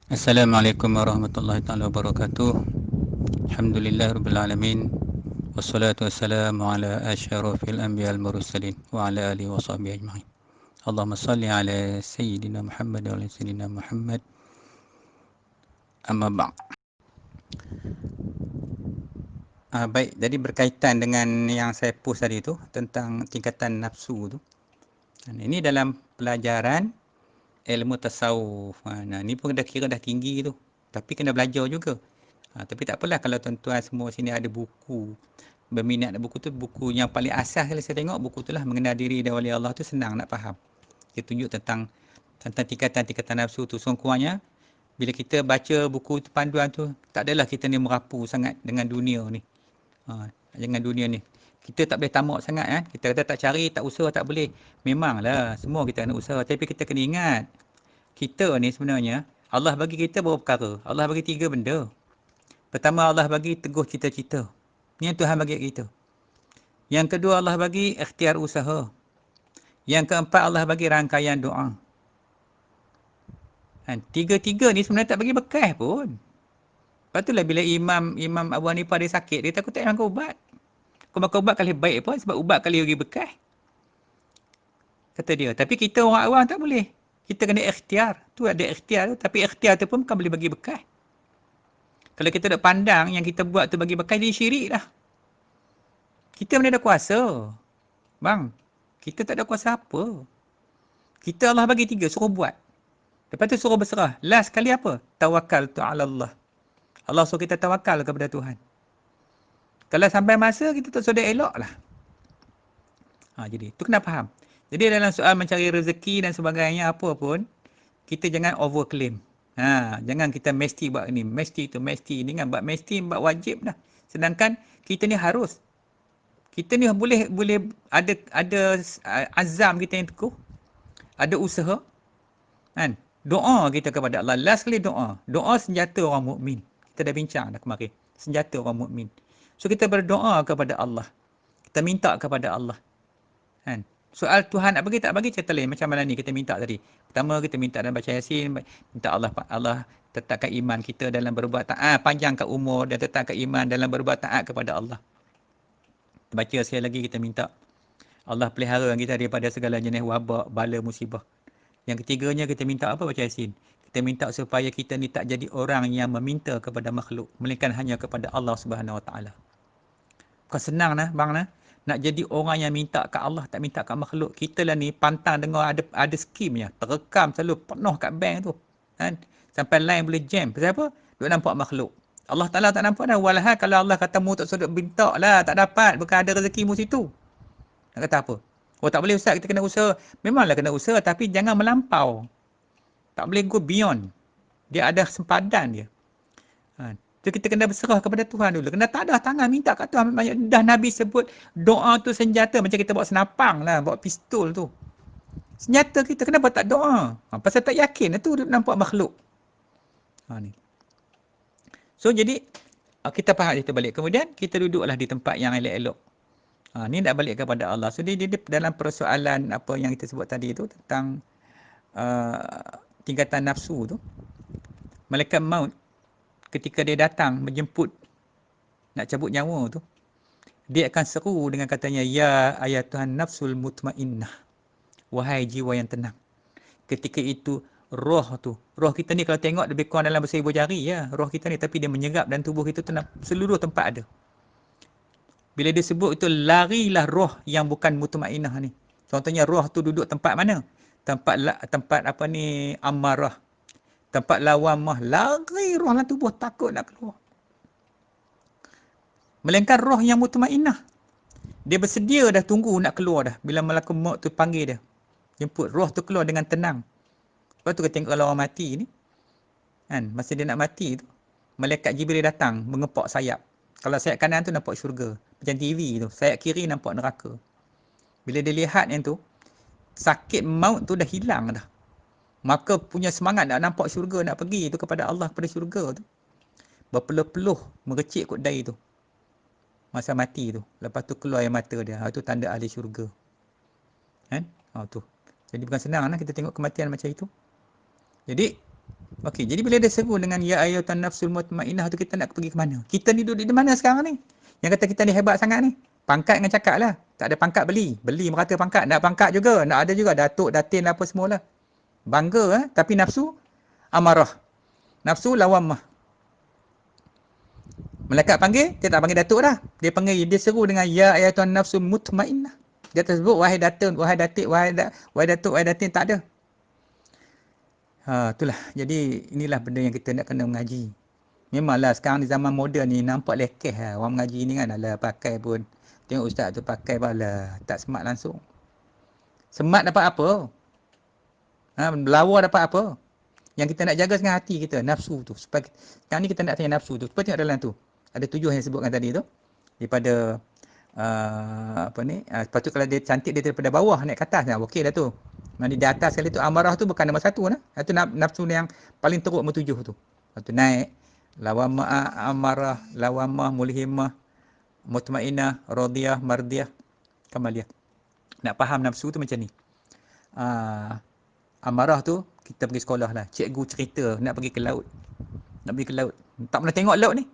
Assalamualaikum warahmatullahi taala wabarakatuh. Alhamdulillahirabbil alamin. Wassalatu wassalamu ala asyrafil anbiya'il mursalin wa ala alihi washabbihi ajmain. Allahumma salli ala sayyidina Muhammad wa ala sayyidina Muhammad. Amma ba'd. Baik, jadi berkaitan dengan yang saya post tadi tu tentang tingkatan nafsu tu. Ini dalam pelajaran ilmu tasawuf. Ni pun dah kira dah tinggi tu. Tapi kena belajar juga. Tapi tak apalah kalau tuan-tuan semua sini ada buku, berminat buku tu, buku yang paling asas kalau saya tengok buku tu lah, Mengenal Diri dan Wali Allah tu senang nak faham. Dia tunjuk tentang tingkatan-tingkatan nafsu tu. Kurangnya bila kita baca buku tu, panduan tu, tak adalah kita ni merapu sangat dengan dunia ni. Dengan dunia ni. Kita tak boleh tamak sangat kan. Kita kata tak cari, tak usaha, tak boleh. Memanglah semua kita kena usaha, tapi kita kena ingat kita ni sebenarnya Allah bagi kita beberapa perkara. Allah bagi 3 benda. Pertama, Allah bagi teguh cita-cita. Ni yang Tuhan bagi kita. Yang kedua, Allah bagi ikhtiar usaha. Yang keempat, Allah bagi rangkaian doa. Tiga-tiga ni sebenarnya tak bagi bekas pun. Lepas tu lah bila Imam Abu Hanifah dia sakit, dia takut tak makan ubat. Kau makan ubat kali baik pun sebab ubat kali bagi bekas. Kata dia. Tapi kita orang awam tak boleh. Kita kena ikhtiar. Tu ada ikhtiar tu. Tapi ikhtiar tu pun bukan boleh bagi bekas. Kalau kita nak pandang yang kita buat tu bagi bekas, dia syirik dah. Kita mana ada kuasa. Bang, kita tak ada kuasa apa. Kita Allah bagi 3, suruh buat. Lepas tu suruh berserah. Last sekali apa? Tawakal ta'ala Allah. Allah suruh kita tawakal kepada Tuhan. Kalau sampai masa, kita tak sudah elok lah. Jadi, tu kena faham. Jadi dalam soal mencari rezeki dan sebagainya, apa pun, kita jangan overclaim. Jangan kita mesti buat ni, mesti tu, mesti ni kan. Buat mesti, buat wajib dah. Sedangkan kita ni harus. Kita ni boleh ada azam kita yang teguh. Ada usaha. Kan? Doa kita kepada Allah. Last kali doa. Doa senjata orang mukmin. Kita dah bincang dah kemarin. Senjata orang mukmin. So kita berdoa kepada Allah. Kita minta kepada Allah. Kan? Soal Tuhan nak bagi tak bagi cerita lain. Macam mana ni kita minta tadi. Pertama kita minta dalam baca Yasin. Minta Allah tetapkan iman kita dalam berbuat taat. Panjangkan umur dan tetapkan iman dalam berbuat taat kepada Allah. Kita baca sekali lagi kita minta. Allah pelihara kita daripada segala jenis wabak, bala, musibah. Yang ketiganya kita minta apa baca Yasin? Kita minta supaya kita ni tak jadi orang yang meminta kepada makhluk, melainkan hanya kepada Allah Subhanahu Wa Taala. Bukan senang nah, bang nah. Nak jadi orang yang minta kat Allah, tak minta kat makhluk. Kita lah ni pantang dengar ada skimnya, terekam selalu penuh kat bank tu. Kan? Sampai line boleh jam. Pasal apa? Duk nampak makhluk. Allah Taala tak nampak dah. Walhal kalau Allah kata mu tak sudut minta lah, tak dapat, bukan ada rezekimu situ. Nak kata apa? Oh tak boleh ustaz, kita kena usaha. Memanglah kena usaha tapi jangan melampau. Tak boleh go beyond. Dia ada sempadan dia. So kita kena berserah kepada Tuhan dulu. Kena tadah tangan minta kat Tuhan. Dah Nabi sebut doa tu senjata. Macam kita bawa senapang lah, bawa pistol tu. Senjata kita, kenapa tak doa? Pasal tak yakin tu nampak makhluk. Ni. So jadi kita faham itu balik. Kemudian kita duduklah di tempat yang elok-elok. Ni nak balik kepada Allah. So dia dalam persoalan apa yang kita sebut tadi tu tentang tingkatan nafsu tu. Malaikat maut ketika dia datang menjemput nak cabut nyawa tu, dia akan seru dengan katanya, ya ayatuhan nafsul mutmainnah, wahai jiwa yang tenang. Ketika itu roh kita ni kalau tengok lebih kurang dalam berseribu jari ya, roh kita ni, tapi dia menyerap dan tubuh kita tu seluruh tempat ada. Bila dia sebut itu, larilah roh yang bukan mutmainnah ni. Contohnya roh tu duduk tempat mana? Tempat apa ni, amarah, tempat lawamah, lari roh dalam tubuh, takut nak keluar. Melainkan roh yang mutmainnah, dia bersedia dah, tunggu nak keluar dah. Bila malaikat maut tu panggil dia, jemput, roh tu keluar dengan tenang. Lepas tu kita tengok kalau orang mati ni, kan, masa dia nak mati tu, malaikat Jibril datang mengepak sayap. Kalau sayap kanan tu nampak syurga, macam TV tu. Sayap kiri nampak neraka. Bila dia lihat yang tu, sakit maut tu dah hilang dah. Maka punya semangat nak nampak syurga, nak pergi tu kepada Allah, kepada syurga tu, berpeluh-peluh merecik kot dahi tu. Masa mati tu, lepas tu keluar air mata dia. Itu tanda ahli syurga. Kan? Tu. Jadi bukan senang lah kita tengok kematian macam itu. Jadi, okey, jadi bila dia seru dengan ya ayyatuhan nafsul mutmainnah tu, kita nak pergi ke mana? Kita ni duduk di mana sekarang ni? Yang kata kita ni hebat sangat ni. Pangkat dengan cakap lah. Tak ada pangkat beli. Beli merata pangkat. Nak pangkat juga. Nak ada juga datuk, datin apa semualah. Bangga tapi nafsu amarah. Nafsu lawamah. Malaikat panggil, dia tak panggil datuk dah. Dia panggil, dia seru dengan ya ayyatuhan nafsul mutmainnah. Dia tersebut wahai datuk, wahai datik, wahai datuk, wahai datin, tak ada. Itulah. Jadi inilah benda yang kita nak kena mengaji. Memanglah sekarang ni zaman moden ni nampak lekeh lah. Orang mengaji ni kan, alah pakai pun. Tengok ustaz tu pakai pun, alah tak smart langsung. Smart dapat apa? Lawa dapat apa? Yang kita nak jaga dengan hati kita, nafsu tu. Supaya sekarang ni kita nak tanya nafsu tu. Supaya tengok dalam tu. Ada 7 yang sebutkan tadi tu. Daripada lepas tu kalau dia cantik, dia daripada bawah naik ke atas, okey dah tu. Mandi di atas sekali tu, amarah tu bukan nombor 1 lah. Itu nafsu yang paling teruk, nombor 7 tu. Lepas tu naik, lawamah, amarah, lawamah, mulhimah, mutmainnah, radiyah, mardiyah, kamaliyah. Nak faham nafsu tu macam ni. Amarah tu, kita pergi sekolah lah. Cikgu cerita nak pergi ke laut. Nak pergi ke laut. Tak pernah tengok laut ni.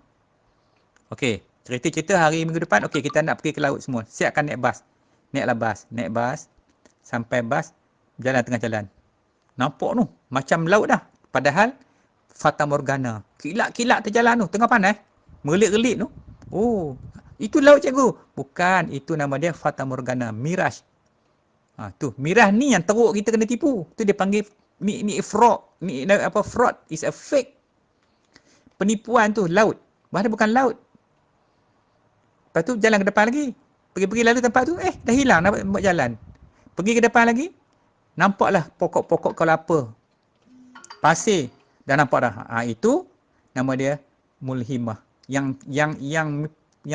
Okey, cerita-cerita hari minggu depan, okey kita nak pergi ke laut semua. Siapkan naik bas. Naiklah bas. Naik bas. Sampai bas, jalan tengah jalan. Nampak tu, macam laut dah. Padahal, Fata Morgana. Kilat-kilat terjalan tu, tengah panas. Merelip-relip tu. Oh, itu laut cikgu. Bukan, itu nama dia Fata Morgana. Mirage. Tu, mirage ni yang teruk kita kena tipu. Tu dia panggil, ni fraud. Ni apa, fraud is a fake. Penipuan tu, laut. Bahkan bukan laut. Lepas tu jalan ke depan lagi. Pergi-pergi lalu tempat tu, dah hilang nak buat jalan. Pergi ke depan lagi, nampaklah pokok-pokok kelapa. Pasir. Dah nampak dah. Itu nama dia mulhimah. Yang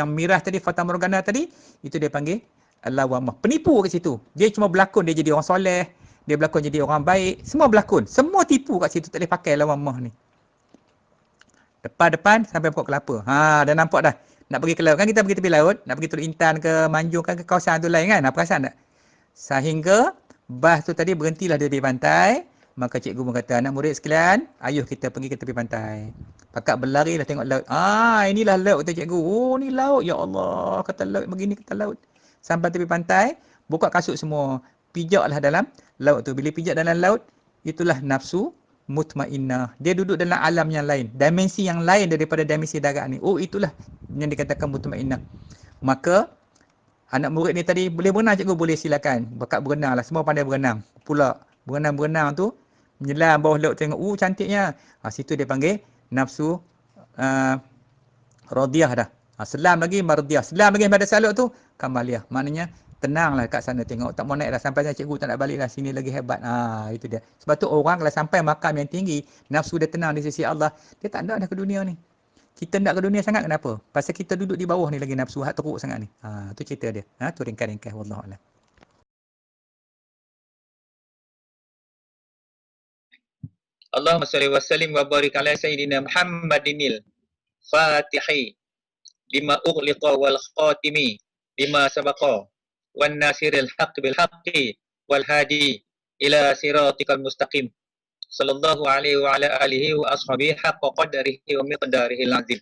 mirah tadi, Fata Morgana tadi, itu dia panggil lawamah. Penipu kat situ. Dia cuma berlakon, dia jadi orang soleh, dia berlakon jadi orang baik, semua berlakon. Semua tipu kat situ, tak boleh pakai lawamah ni. Depan-depan sampai pokok kelapa. Dah nampak dah. Nak pergi ke laut. Kan kita pergi tepi laut, nak pergi Teluk Intan ke Manjung kan, ke kawasan tu lain kan. Perasan tak? Sehingga bas tu tadi berhentilah dia di pantai. Maka cikgu pun kata, anak murid sekalian, ayuh kita pergi ke tepi pantai. Pakat berlarilah tengok laut. Inilah laut kata cikgu. Oh, ni laut. Ya Allah, kata laut begini, kata laut. Sampai tepi pantai, buka kasut semua. Pijaklah dalam laut tu. Bila pijak dalam laut, itulah nafsu mutmainnah. Dia duduk dalam alam yang lain. Dimensi yang lain daripada dimensi darat ni. Oh, itulah yang dikatakan mutmainnah. Maka, anak murid ni tadi, boleh berenang cikgu? Boleh, silakan. Bakat berenang lah. Semua pandai berenang. Pula, berenang-berenang tu, menyelam bawah laut tengok, cantiknya. Situ dia panggil nafsu radiyah dah. Selam lagi mardiyah. Selam lagi pada salut tu, kamaliyah. Maknanya, tenanglah kat sana tengok. Tak mau naik dah. Sampai sana cikgu tak nak balik lah. Sini lagi hebat. Itu dia. Sebab tu orang kalau sampai makam yang tinggi, nafsu dia tenang di sisi Allah, dia tak nak dah ke dunia ni. Kita nak ke dunia sangat, kenapa? Pasal kita duduk di bawah ni lagi nafsu. Hak teruk sangat ni. Tu cerita dia. Tu ringkas-ringkas. Wallahualam. Allahumma salli wa sallim wa barik ala sayyidina Muhammadinil Fatihi lima ughliqa wal khatimi lima sabaqa wan nasiril haqq bil haqqi wal hadi ila siratikal mustaqim sallallahu alaihi wa ala alihi wa ashabihi haqqa qadarihi wa miqdarihil azim.